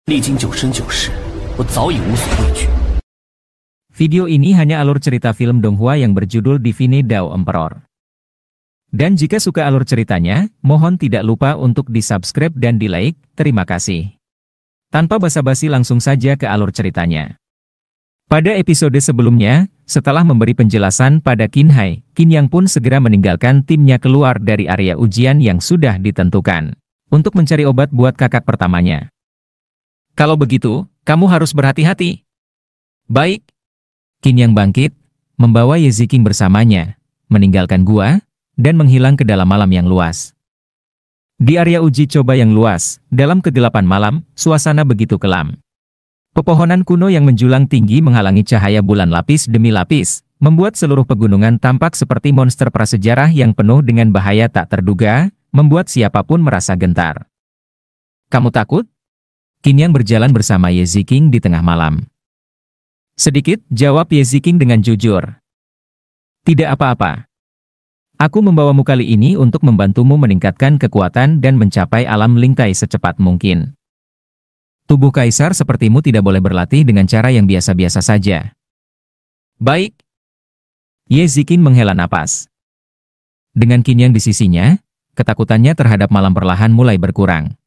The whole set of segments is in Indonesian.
历经九生九世，我早已无所畏惧。 Video ini hanya alur cerita film Donghua yang berjudul Divine Dao Emperor. Dan jika suka alur ceritanya, mohon tidak lupa untuk di-subscribe dan di-like, terima kasih. Tanpa basa-basi langsung saja ke alur ceritanya. Pada episode sebelumnya, setelah memberi penjelasan pada Qin Hai, Qin Yang pun segera meninggalkan timnya keluar dari area ujian yang sudah ditentukan, untuk mencari obat buat kakak pertamanya. Kalau begitu, kamu harus berhati-hati. Baik. Qin Yang bangkit, membawa Ye Ziqing bersamanya, meninggalkan gua, dan menghilang ke dalam malam yang luas. Di area uji coba yang luas, dalam kegelapan malam, suasana begitu kelam. Pepohonan kuno yang menjulang tinggi menghalangi cahaya bulan lapis demi lapis, membuat seluruh pegunungan tampak seperti monster prasejarah yang penuh dengan bahaya tak terduga, membuat siapapun merasa gentar. Kamu takut? Qin Yang berjalan bersama Ye Ziqing di tengah malam. Sedikit, jawab Ye Ziqing dengan jujur. Tidak apa-apa. Aku membawamu kali ini untuk membantumu meningkatkan kekuatan dan mencapai alam lingkai secepat mungkin. Tubuh kaisar sepertimu tidak boleh berlatih dengan cara yang biasa-biasa saja. Baik. Ye Ziqing menghela napas. Dengan Qin Yang di sisinya, ketakutannya terhadap malam perlahan mulai berkurang.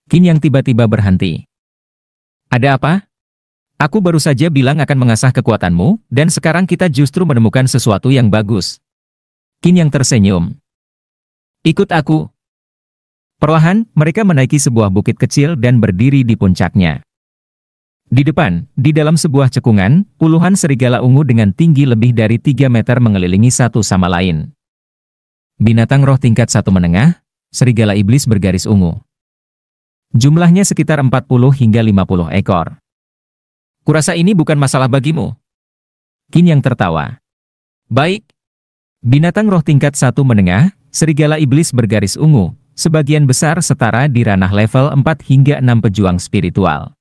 Qin Yang tiba-tiba berhenti. Ada apa? Aku baru saja bilang akan mengasah kekuatanmu, dan sekarang kita justru menemukan sesuatu yang bagus. Qin Yang tersenyum. Ikut aku. Perlahan, mereka menaiki sebuah bukit kecil dan berdiri di puncaknya. Di depan, di dalam sebuah cekungan, puluhan serigala ungu dengan tinggi lebih dari 3 meter mengelilingi satu sama lain. Binatang roh tingkat 1 menengah, serigala iblis bergaris ungu. Jumlahnya sekitar 40 hingga 50 ekor. Kurasa ini bukan masalah bagimu. Qin Yang tertawa. Baik. Binatang roh tingkat 1 menengah, serigala iblis bergaris ungu, sebagian besar setara di ranah level 4 hingga 6 pejuang spiritual.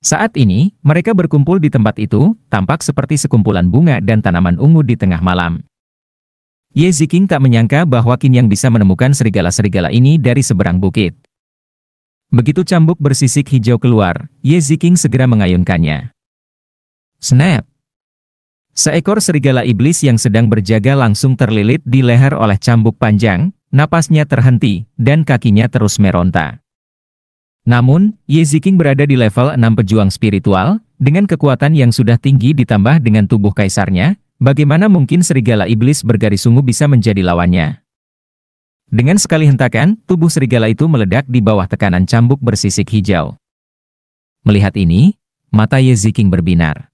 Saat ini, mereka berkumpul di tempat itu, tampak seperti sekumpulan bunga dan tanaman ungu di tengah malam. Ye Ziqing tak menyangka bahwa Qin Yang bisa menemukan serigala-serigala ini dari seberang bukit. Begitu cambuk bersisik hijau keluar, Ye Ziqing segera mengayunkannya. Snap! Seekor serigala iblis yang sedang berjaga langsung terlilit di leher oleh cambuk panjang, napasnya terhenti, dan kakinya terus meronta. Namun, Ye Ziqing berada di level 6 pejuang spiritual, dengan kekuatan yang sudah tinggi ditambah dengan tubuh kaisarnya, bagaimana mungkin serigala iblis bergaris ungu bisa menjadi lawannya? Dengan sekali hentakan, tubuh serigala itu meledak di bawah tekanan cambuk bersisik hijau. Melihat ini, mata Ye Ziqing berbinar.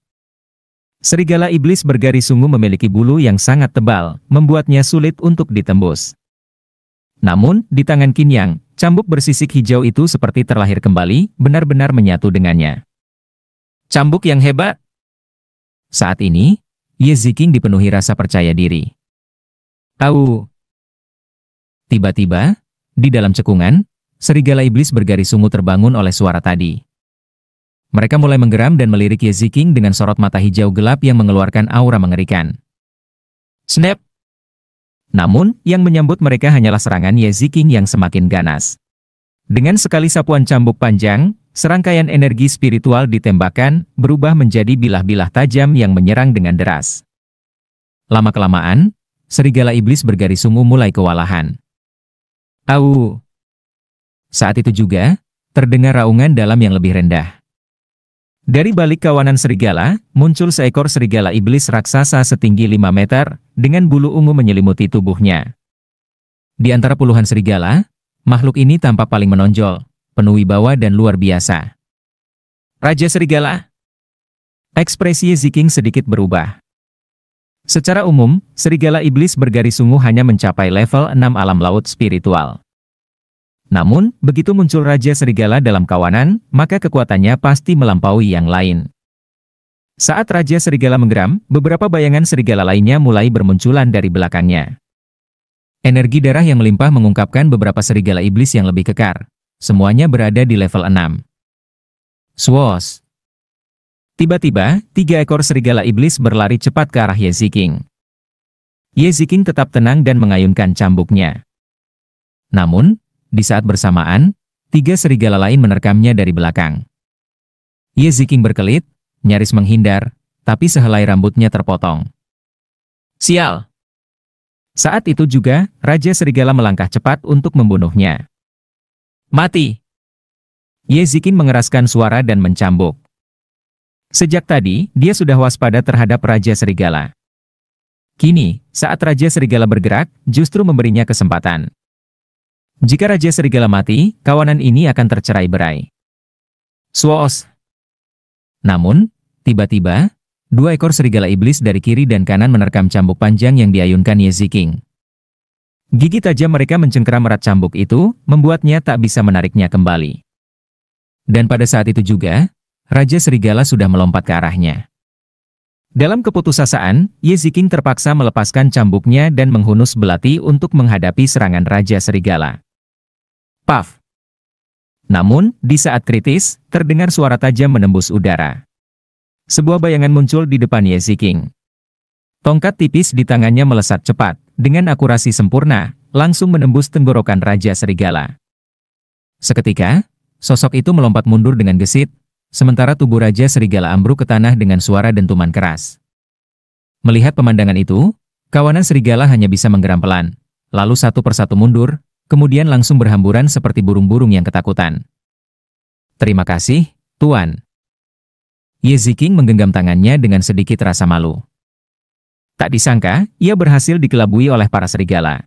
Serigala iblis bergaris ungu memiliki bulu yang sangat tebal, membuatnya sulit untuk ditembus. Namun, di tangan Qin Yang, cambuk bersisik hijau itu seperti terlahir kembali, benar-benar menyatu dengannya. Cambuk yang hebat! Saat ini, Ye Ziqing dipenuhi rasa percaya diri. Au! Tiba-tiba, di dalam cekungan, serigala iblis bergaris ungu terbangun oleh suara tadi. Mereka mulai menggeram dan melirik Ye Ziqing dengan sorot mata hijau gelap yang mengeluarkan aura mengerikan. Snap! Namun, yang menyambut mereka hanyalah serangan Ye Ziqing yang semakin ganas. Dengan sekali sapuan cambuk panjang, serangkaian energi spiritual ditembakkan, berubah menjadi bilah-bilah tajam yang menyerang dengan deras. Lama-kelamaan, serigala iblis bergaris ungu mulai kewalahan. Au! Saat itu juga, terdengar raungan dalam yang lebih rendah. Dari balik kawanan serigala, muncul seekor serigala iblis raksasa setinggi 5 meter, dengan bulu ungu menyelimuti tubuhnya. Di antara puluhan serigala, makhluk ini tampak paling menonjol, penuh wibawa dan luar biasa. Raja Serigala! Ekspresi Ye Ziqing sedikit berubah. Secara umum, serigala iblis bergaris ungu hanya mencapai level 6 alam laut spiritual. Namun, begitu muncul Raja Serigala dalam kawanan, maka kekuatannya pasti melampaui yang lain. Saat Raja Serigala menggeram, beberapa bayangan serigala lainnya mulai bermunculan dari belakangnya. Energi darah yang melimpah mengungkapkan beberapa serigala iblis yang lebih kekar. Semuanya berada di level 6. Swoosh! Tiba-tiba, 3 ekor serigala iblis berlari cepat ke arah Ye Ziqing. Ye Ziqing tetap tenang dan mengayunkan cambuknya. Namun, di saat bersamaan, tiga serigala lain menerkamnya dari belakang. Ye Ziking berkelit, nyaris menghindar, tapi sehelai rambutnya terpotong. Sial! Saat itu juga, Raja Serigala melangkah cepat untuk membunuhnya. Mati! Ye Ziking mengeraskan suara dan mencambuk. Sejak tadi, dia sudah waspada terhadap Raja Serigala. Kini, saat Raja Serigala bergerak, justru memberinya kesempatan. Jika Raja Serigala mati, kawanan ini akan tercerai-berai. Swoos! Namun, tiba-tiba, dua ekor serigala iblis dari kiri dan kanan menerkam cambuk panjang yang diayunkan Ye Ziking. Gigi tajam mereka mencengkeram erat cambuk itu, membuatnya tak bisa menariknya kembali. Dan pada saat itu juga, Raja Serigala sudah melompat ke arahnya. Dalam keputusasaan, Ye Ziking terpaksa melepaskan cambuknya dan menghunus belati untuk menghadapi serangan Raja Serigala. Paf! Namun, di saat kritis, terdengar suara tajam menembus udara. Sebuah bayangan muncul di depan Ye Ziking. Tongkat tipis di tangannya melesat cepat, dengan akurasi sempurna, langsung menembus tenggorokan Raja Serigala. Seketika, sosok itu melompat mundur dengan gesit, sementara tubuh Raja Serigala ambruk ke tanah dengan suara dentuman keras. Melihat pemandangan itu, kawanan serigala hanya bisa menggeram pelan, lalu satu persatu mundur, kemudian langsung berhamburan seperti burung-burung yang ketakutan. Terima kasih, Tuan. Ye Ziking menggenggam tangannya dengan sedikit rasa malu. Tak disangka, ia berhasil dikelabui oleh para serigala.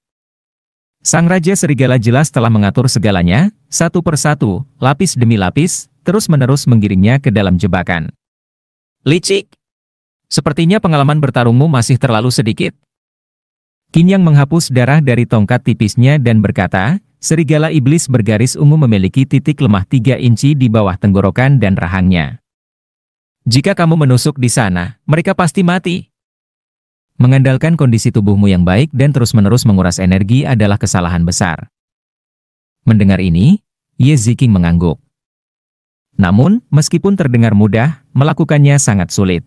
Sang Raja Serigala jelas telah mengatur segalanya, satu persatu, lapis demi lapis, terus-menerus menggiringnya ke dalam jebakan. Licik! Sepertinya pengalaman bertarungmu masih terlalu sedikit. Qin Yang menghapus darah dari tongkat tipisnya dan berkata, serigala iblis bergaris ungu memiliki titik lemah 3 inci di bawah tenggorokan dan rahangnya. Jika kamu menusuk di sana, mereka pasti mati. Mengandalkan kondisi tubuhmu yang baik dan terus-menerus menguras energi adalah kesalahan besar. Mendengar ini, Ye Ziking mengangguk. Namun, meskipun terdengar mudah, melakukannya sangat sulit.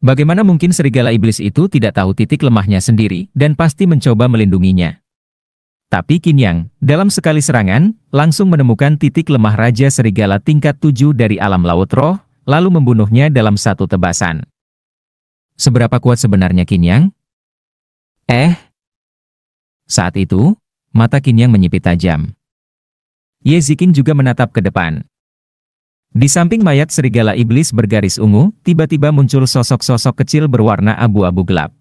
Bagaimana mungkin serigala iblis itu tidak tahu titik lemahnya sendiri dan pasti mencoba melindunginya. Tapi Qin Yang, dalam sekali serangan, langsung menemukan titik lemah Raja Serigala tingkat 7 dari alam laut roh, lalu membunuhnya dalam satu tebasan. Seberapa kuat sebenarnya Qin Yang? Saat itu, mata Qin Yang menyipit tajam. Ye Ziking juga menatap ke depan. Di samping mayat serigala iblis bergaris ungu, tiba-tiba muncul sosok-sosok kecil berwarna abu-abu gelap.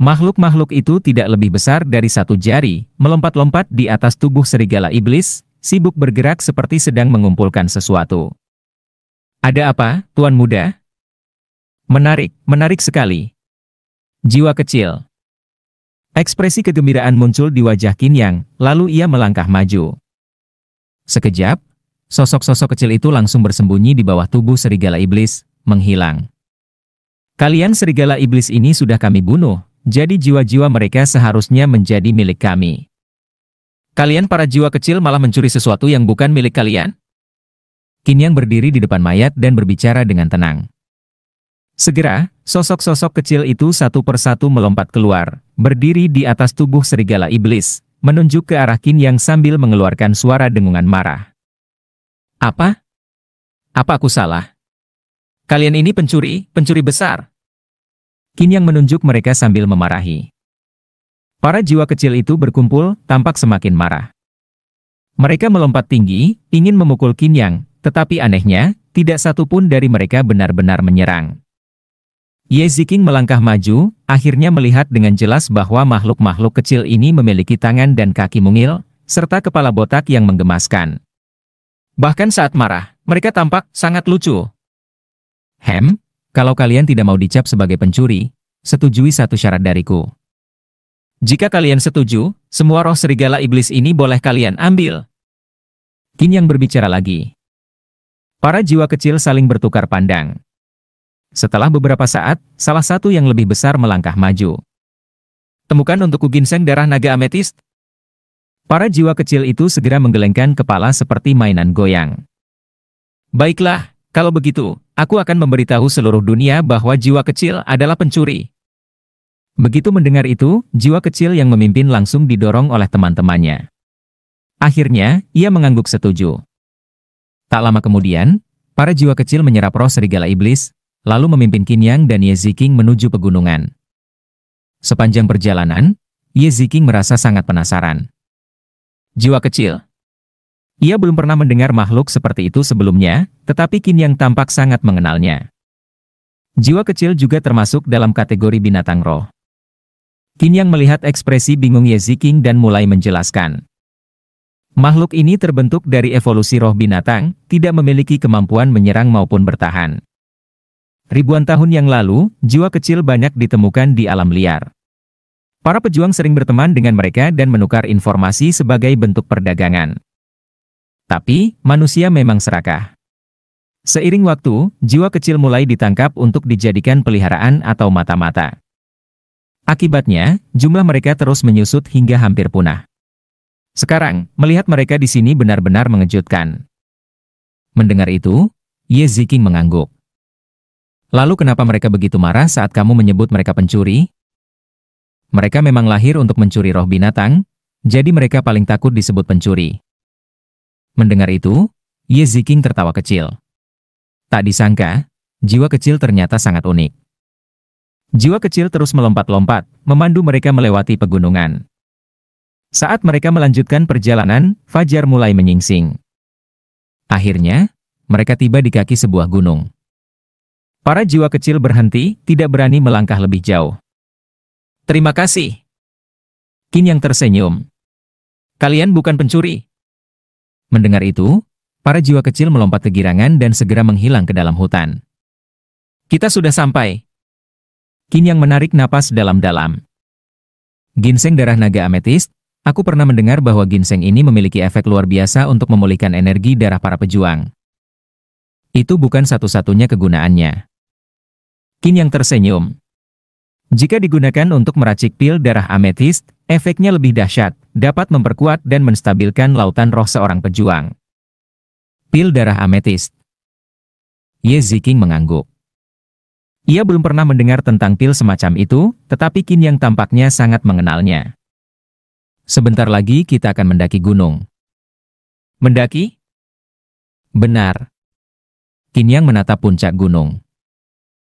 Makhluk-makhluk itu tidak lebih besar dari 1 jari, melompat-lompat di atas tubuh serigala iblis, sibuk bergerak seperti sedang mengumpulkan sesuatu. Ada apa, Tuan Muda? Menarik, menarik sekali. Jiwa kecil. Ekspresi kegembiraan muncul di wajah Qin Yang, lalu ia melangkah maju. Sekejap, sosok-sosok kecil itu langsung bersembunyi di bawah tubuh serigala iblis, menghilang. Kalian serigala iblis ini sudah kami bunuh, jadi jiwa-jiwa mereka seharusnya menjadi milik kami. Kalian para jiwa kecil malah mencuri sesuatu yang bukan milik kalian? Qin Yang berdiri di depan mayat dan berbicara dengan tenang. Segera, sosok-sosok kecil itu satu persatu melompat keluar, berdiri di atas tubuh serigala iblis, menunjuk ke arah Qin Yang sambil mengeluarkan suara dengungan marah. Apa? Apa aku salah? Kalian ini pencuri, pencuri besar. Qin Yang menunjuk mereka sambil memarahi. Para jiwa kecil itu berkumpul, tampak semakin marah. Mereka melompat tinggi, ingin memukul Qin Yang, tetapi anehnya, tidak satu pun dari mereka benar-benar menyerang. Ye Ziking melangkah maju, akhirnya melihat dengan jelas bahwa makhluk-makhluk kecil ini memiliki tangan dan kaki mungil, serta kepala botak yang menggemaskan. Bahkan saat marah, mereka tampak sangat lucu. Kalau kalian tidak mau dicap sebagai pencuri, setujui satu syarat dariku. Jika kalian setuju, semua roh serigala iblis ini boleh kalian ambil. Qin Yang berbicara lagi. Para jiwa kecil saling bertukar pandang. Setelah beberapa saat, salah satu yang lebih besar melangkah maju. Temukan untukku ginseng darah naga ametis. Para jiwa kecil itu segera menggelengkan kepala seperti mainan goyang. Baiklah, kalau begitu, aku akan memberitahu seluruh dunia bahwa jiwa kecil adalah pencuri. Begitu mendengar itu, jiwa kecil yang memimpin langsung didorong oleh teman-temannya. Akhirnya, ia mengangguk setuju. Tak lama kemudian, para jiwa kecil menyerap roh serigala iblis, lalu memimpin Qin Yang dan Ye Ziqing menuju pegunungan. Sepanjang perjalanan, Ye Ziqing merasa sangat penasaran. Jiwa kecil. Ia belum pernah mendengar makhluk seperti itu sebelumnya, tetapi Qin Yang tampak sangat mengenalnya. Jiwa kecil juga termasuk dalam kategori binatang roh. Qin Yang melihat ekspresi bingung Ye Ziqing dan mulai menjelaskan. Makhluk ini terbentuk dari evolusi roh binatang, tidak memiliki kemampuan menyerang maupun bertahan. Ribuan tahun yang lalu, jiwa kecil banyak ditemukan di alam liar. Para pejuang sering berteman dengan mereka dan menukar informasi sebagai bentuk perdagangan. Tapi, manusia memang serakah. Seiring waktu, jiwa kecil mulai ditangkap untuk dijadikan peliharaan atau mata-mata. Akibatnya, jumlah mereka terus menyusut hingga hampir punah. Sekarang, melihat mereka di sini benar-benar mengejutkan. Mendengar itu, Ye Ziqing mengangguk. Lalu kenapa mereka begitu marah saat kamu menyebut mereka pencuri? Mereka memang lahir untuk mencuri roh binatang, jadi mereka paling takut disebut pencuri. Mendengar itu, Ye Ziqing tertawa kecil. Tak disangka, jiwa kecil ternyata sangat unik. Jiwa kecil terus melompat-lompat, memandu mereka melewati pegunungan. Saat mereka melanjutkan perjalanan, fajar mulai menyingsing. Akhirnya, mereka tiba di kaki sebuah gunung. Para jiwa kecil berhenti, tidak berani melangkah lebih jauh. Terima kasih. Qin Yang tersenyum. Kalian bukan pencuri. Mendengar itu, para jiwa kecil melompat kegirangan dan segera menghilang ke dalam hutan. Kita sudah sampai. Qin Yang menarik napas dalam-dalam. Ginseng darah naga ametist, aku pernah mendengar bahwa ginseng ini memiliki efek luar biasa untuk memulihkan energi darah para pejuang. Itu bukan satu-satunya kegunaannya. Qin Yang tersenyum. Jika digunakan untuk meracik pil darah ametist, efeknya lebih dahsyat, dapat memperkuat dan menstabilkan lautan roh seorang pejuang. Pil darah ametist. Ye Ziqing mengangguk. Ia belum pernah mendengar tentang pil semacam itu, tetapi Qin Yang tampaknya sangat mengenalnya. Sebentar lagi kita akan mendaki gunung. Mendaki? Benar. Qin Yang menatap puncak gunung.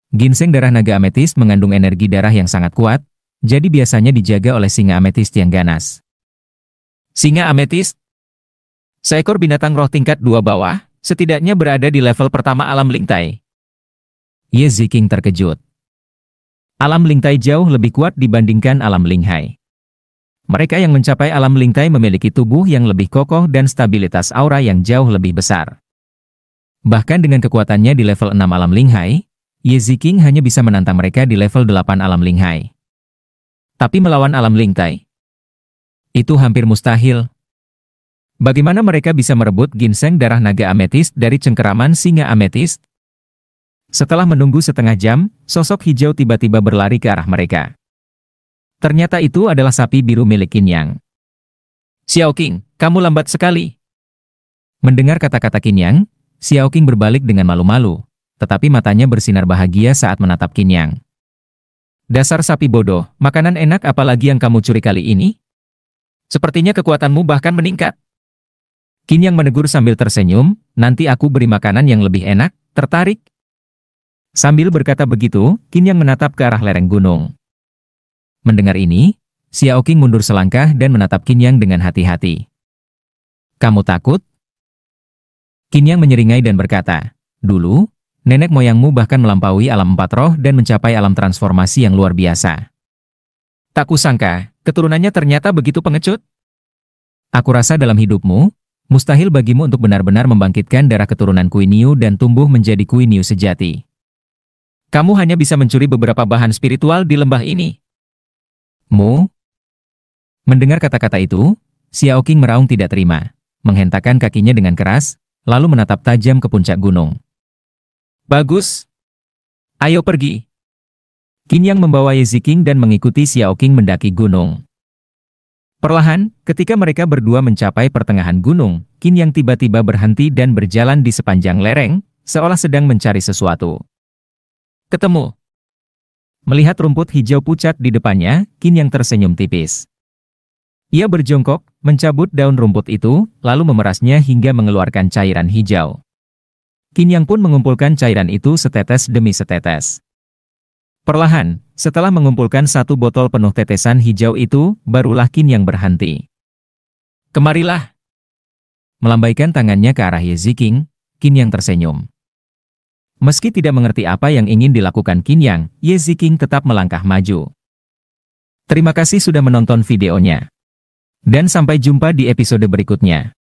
Ginseng darah naga ametist mengandung energi darah yang sangat kuat, jadi biasanya dijaga oleh singa ametist yang ganas. Singa ametist? Seekor binatang roh tingkat 2 bawah, setidaknya berada di level pertama alam Lingtai. Ye Ziqing terkejut. Alam Lingtai jauh lebih kuat dibandingkan alam Linghai. Mereka yang mencapai alam Lingtai memiliki tubuh yang lebih kokoh dan stabilitas aura yang jauh lebih besar. Bahkan dengan kekuatannya di level 6 alam Linghai, Ye Ziqing hanya bisa menantang mereka di level 8 alam Linghai. Tapi melawan alam Lingtai, itu hampir mustahil. Bagaimana mereka bisa merebut ginseng darah naga ametist dari cengkeraman singa ametist? Setelah menunggu setengah jam, sosok hijau tiba-tiba berlari ke arah mereka. Ternyata itu adalah sapi biru milik Qin Yang. Xiao Qing, kamu lambat sekali. Mendengar kata-kata Qin Yang, Xiao Qing berbalik dengan malu-malu. Tetapi matanya bersinar bahagia saat menatap Qin Yang. Dasar sapi bodoh, makanan enak apalagi yang kamu curi kali ini? Sepertinya kekuatanmu bahkan meningkat. Qin Yang menegur sambil tersenyum, nanti aku beri makanan yang lebih enak, tertarik? Sambil berkata begitu, Qin Yang menatap ke arah lereng gunung. Mendengar ini, Xiao Qing mundur selangkah dan menatap Qin Yang dengan hati-hati. Kamu takut? Qin Yang menyeringai dan berkata, dulu, nenek moyangmu bahkan melampaui alam 4 roh dan mencapai alam transformasi yang luar biasa. Tak kusangka, keturunannya ternyata begitu pengecut. Aku rasa dalam hidupmu, mustahil bagimu untuk benar-benar membangkitkan darah keturunan Kuiniu dan tumbuh menjadi Kuiniu sejati. Kamu hanya bisa mencuri beberapa bahan spiritual di lembah ini. Mendengar kata-kata itu, Xiao Qing meraung tidak terima, menghentakkan kakinya dengan keras, lalu menatap tajam ke puncak gunung. Bagus. Ayo pergi. Qin Yang membawa Ye Ziqing dan mengikuti Xiao Qing mendaki gunung. Perlahan, ketika mereka berdua mencapai pertengahan gunung, Qin Yang tiba-tiba berhenti dan berjalan di sepanjang lereng, seolah sedang mencari sesuatu. Ketemu. Melihat rumput hijau pucat di depannya, Qin Yang tersenyum tipis. Ia berjongkok, mencabut daun rumput itu, lalu memerasnya hingga mengeluarkan cairan hijau. Qin Yang pun mengumpulkan cairan itu setetes demi setetes. Perlahan, setelah mengumpulkan 1 botol penuh tetesan hijau itu, barulah Qin Yang berhenti. Kemarilah. Melambaikan tangannya ke arah Ye Ziking, Qin Yang tersenyum. Meski tidak mengerti apa yang ingin dilakukan Qin Yang, Ye Ziking tetap melangkah maju. Terima kasih sudah menonton videonya. Dan sampai jumpa di episode berikutnya.